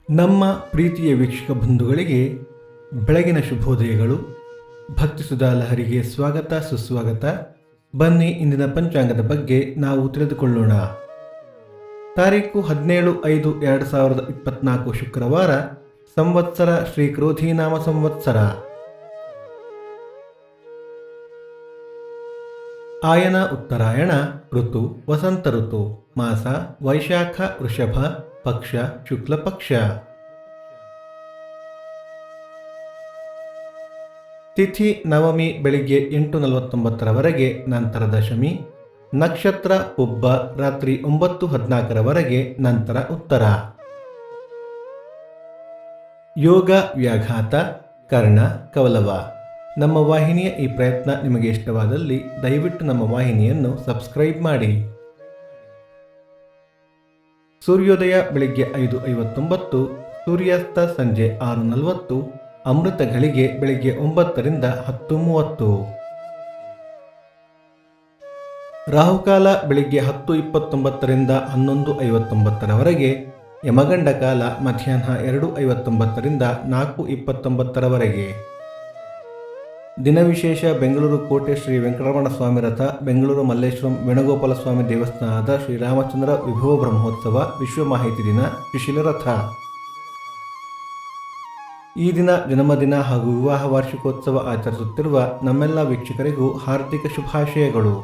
ನಮ್ಮ ಪ್ರೀತಿಯ ವೀಕ್ಷಕ ಬಂಧುಗಳಿಗೆ ಬೆಳಗಿನ ಶುಭೋದಯಗಳು. ಭಕ್ತಿ ಸುಧಾ ಲಹರಿಗೆ ಸ್ವಾಗತ ಸುಸ್ವಾಗತ. ಬನ್ನಿ ಇಂದಿನ ಪಂಚಾಂಗದ ಬಗ್ಗೆ ನಾವು ತಿಳಿದುಕೊಳ್ಳೋಣ. ತಾರೀಕು 17/5/2024 ಶುಕ್ರವಾರ, ಸಂವತ್ಸರ ಶ್ರೀ ಕ್ರೋಧಿನಾಮ ಸಂವತ್ಸರ. ಆಯನ ಉತ್ತರಾಯಣ, ಋತು ವಸಂತ ಋತು, ಮಾಸ ವೈಶಾಖ ವೃಷಭ, ಪಕ್ಷ ಶುಕ್ಲ ಪಕ್ಷ. ತಿಥಿ ನವಮಿ ಬೆಳಿಗ್ಗೆ 8:49 ನಂತರ ದಶಮಿ. ನಕ್ಷತ್ರ ಪುಬ್ಬ ರಾತ್ರಿ 9:14 ನಂತರ ಉತ್ತರ. ಯೋಗ ವ್ಯಾಘಾತ, ಕರ್ಣ ಕವಲವ. ನಮ್ಮ ವಾಹಿನಿಯ ಈ ಪ್ರಯತ್ನ ನಿಮಗೆ ಇಷ್ಟವಾದಲ್ಲಿ ದಯವಿಟ್ಟು ನಮ್ಮ ವಾಹಿನಿಯನ್ನು ಸಬ್ಸ್ಕ್ರೈಬ್ ಮಾಡಿ. ಸೂರ್ಯೋದಯ ಬೆಳಿಗ್ಗೆ 5:59, ಸೂರ್ಯಾಸ್ತ ಸಂಜೆ 6:40, ಅಮೃತ ಘಳಿಗೆ ಬೆಳಿಗ್ಗೆ 9ರಿಂದ 10:30. ರಾಹುಕಾಲ ಬೆಳಿಗ್ಗೆ 10:29ರಿಂದ 11:59, ಯಮಗಂಡ ಕಾಲ ಮಧ್ಯಾಹ್ನ 2:59ರಿಂದ 4:29. ದಿನ ವಿಶೇಷ: ಬೆಂಗಳೂರು ಕೋಟೆ ಶ್ರೀ ವೆಂಕಟರಮಣ ಸ್ವಾಮಿ ರಥ, ಬೆಂಗಳೂರು ಮಲ್ಲೇಶ್ವರಂ ವೇಣುಗೋಪಾಲ ಸ್ವಾಮಿ ದೇವಸ್ಥಾನದ ಶ್ರೀರಾಮಚಂದ್ರ ವಿಭವ ಬ್ರಹ್ಮೋತ್ಸವ, ವಿಶ್ವ ಮಾಹಿತಿ ದಿನ, ಶಿಶಿಲ ರಥ. ಈ ದಿನ ಜನ್ಮದಿನ ಹಾಗೂ ವಿವಾಹ ವಾರ್ಷಿಕೋತ್ಸವ ಆಚರಿಸುತ್ತಿರುವ ನಮ್ಮೆಲ್ಲ ವೀಕ್ಷಕರಿಗೂ ಹಾರ್ದಿಕ ಶುಭಾಶಯಗಳು.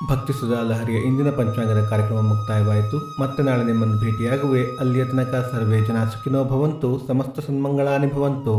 ಭಕ್ತಿ ಸುಧಾ ಲಹರಿಯ ಇಂದಿನ ಪಂಚಾಂಗದ ಕಾರ್ಯಕ್ರಮ ಮುಕ್ತಾಯವಾಯಿತು. ಮತ್ತೆ ನಾಳೆ ನಿಮ್ಮನ್ನು ಭೇಟಿಯಾಗುವೆ. ಅಲ್ಲಿಯ ತನಕ ಸರ್ವೇ ಜನ ಸುಖಿನೋ ಭವಂತು, ಸಮಸ್ತ ಸನ್ಮಂಗಳಾನಿ ಭವಂತು.